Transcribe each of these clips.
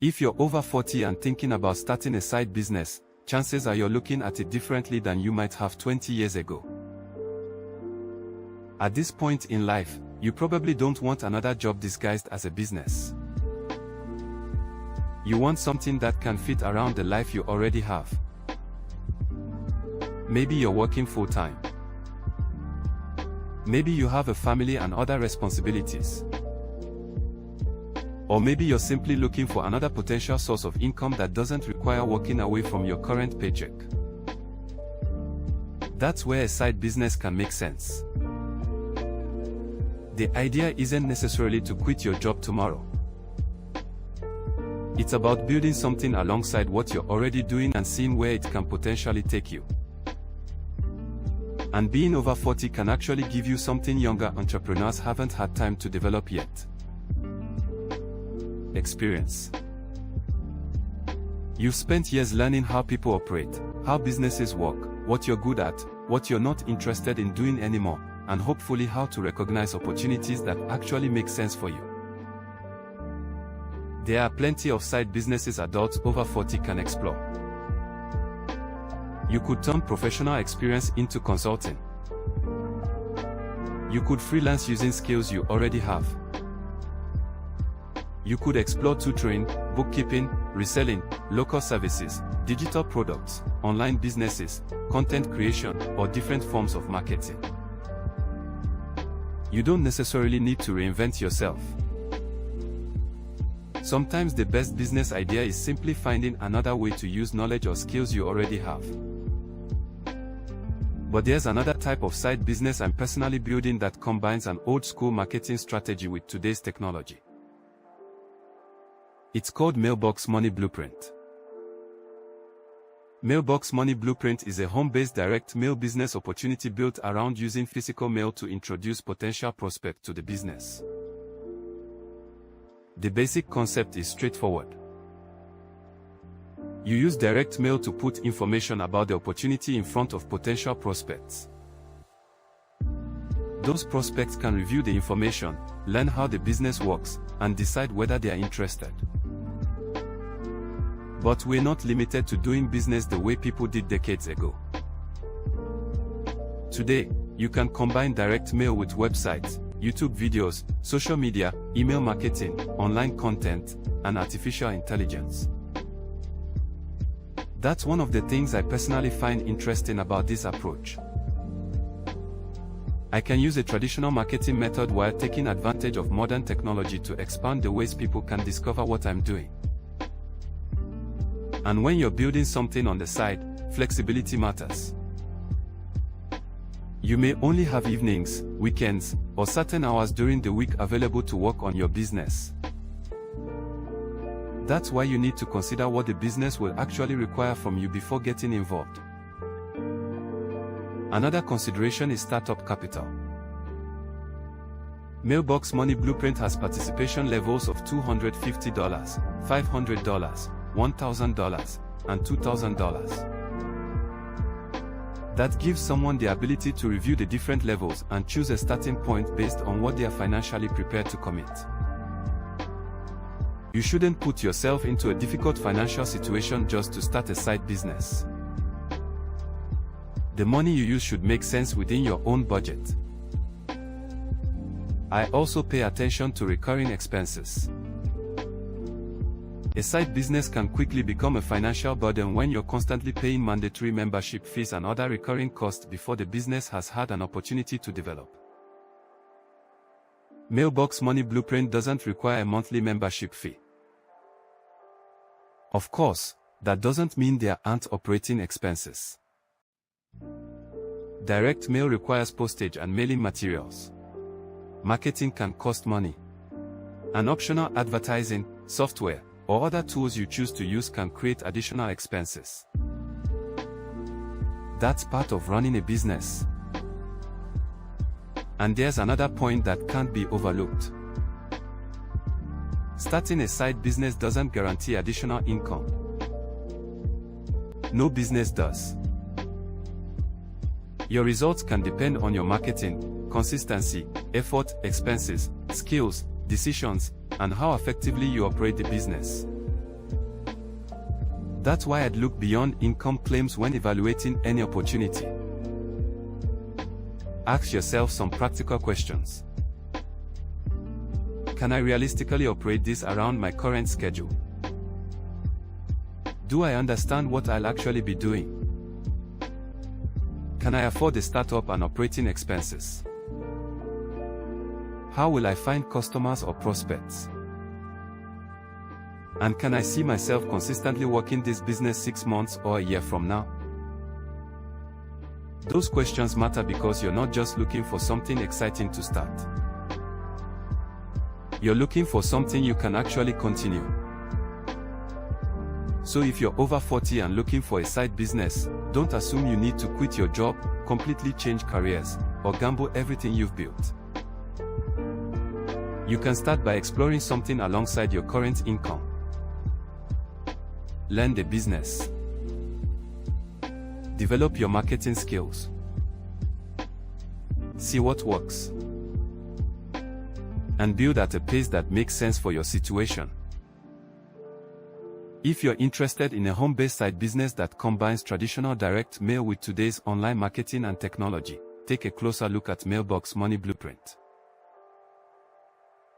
If you're over 40 and thinking about starting a side business, chances are you're looking at it differently than you might have 20 years ago. At this point in life, you probably don't want another job disguised as a business. You want something that can fit around the life you already have. Maybe you're working full-time. Maybe you have a family and other responsibilities. Or maybe you're simply looking for another potential source of income that doesn't require walking away from your current paycheck. That's where a side business can make sense. The idea isn't necessarily to quit your job tomorrow. It's about building something alongside what you're already doing and seeing where it can potentially take you. And being over 40 can actually give you something younger entrepreneurs haven't had time to develop yet. Experience. You've spent years learning how people operate, how businesses work, what you're good at, what you're not interested in doing anymore, and hopefully how to recognize opportunities that actually make sense for you. There are plenty of side businesses adults over 40 can explore. You could turn professional experience into consulting. You could freelance using skills you already have. You could explore tutoring, bookkeeping, reselling, local services, digital products, online businesses, content creation, or different forms of marketing. You don't necessarily need to reinvent yourself. Sometimes the best business idea is simply finding another way to use knowledge or skills you already have. But there's another type of side business I'm personally building that combines an old-school marketing strategy with today's technology. It's called Mailbox Money Blueprint. Mailbox Money Blueprint is a home-based direct mail business opportunity built around using physical mail to introduce potential prospects to the business. The basic concept is straightforward. You use direct mail to put information about the opportunity in front of potential prospects. Those prospects can review the information, learn how the business works, and decide whether they are interested. But we're not limited to doing business the way people did decades ago. Today, you can combine direct mail with websites, YouTube videos, social media, email marketing, online content, and artificial intelligence. That's one of the things I personally find interesting about this approach. I can use a traditional marketing method while taking advantage of modern technology to expand the ways people can discover what I'm doing. And when you're building something on the side, flexibility matters. You may only have evenings, weekends, or certain hours during the week available to work on your business. That's why you need to consider what the business will actually require from you before getting involved. Another consideration is startup capital. Mailbox Money Blueprint has participation levels of $250, $500, $1,000, and $2,000. That gives someone the ability to review the different levels and choose a starting point based on what they are financially prepared to commit. You shouldn't put yourself into a difficult financial situation just to start a side business. The money you use should make sense within your own budget. I also pay attention to recurring expenses. A side business can quickly become a financial burden when you're constantly paying mandatory membership fees and other recurring costs before the business has had an opportunity to develop. Mailbox Money Blueprint doesn't require a monthly membership fee. Of course, that doesn't mean there aren't operating expenses. Direct mail requires postage and mailing materials. Marketing can cost money. And optional advertising, software, or other tools you choose to use can create additional expenses. That's part of running a business. And there's another point that can't be overlooked. Starting a side business doesn't guarantee additional income. No business does. Your results can depend on your marketing, consistency, effort, expenses, skills, decisions, and how effectively you operate the business. That's why I'd look beyond income claims when evaluating any opportunity. Ask yourself some practical questions. Can I realistically operate this around my current schedule? Do I understand what I'll actually be doing? Can I afford the startup and operating expenses? How will I find customers or prospects? And can I see myself consistently working this business 6 months or a year from now? Those questions matter because you're not just looking for something exciting to start. You're looking for something you can actually continue. So if you're over 40 and looking for a side business, don't assume you need to quit your job, completely change careers, or gamble everything you've built. You can start by exploring something alongside your current income. Learn the business. Develop your marketing skills. See what works. And build at a pace that makes sense for your situation. If you're interested in a home-based side business that combines traditional direct mail with today's online marketing and technology, take a closer look at Mailbox Money Blueprint.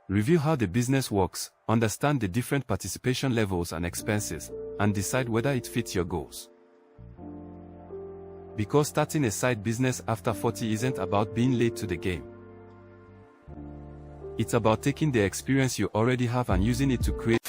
Review how the business works, understand the different participation levels and expenses, and decide whether it fits your goals. Because starting a side business after 40 isn't about being late to the game. It's about taking the experience you already have and using it to create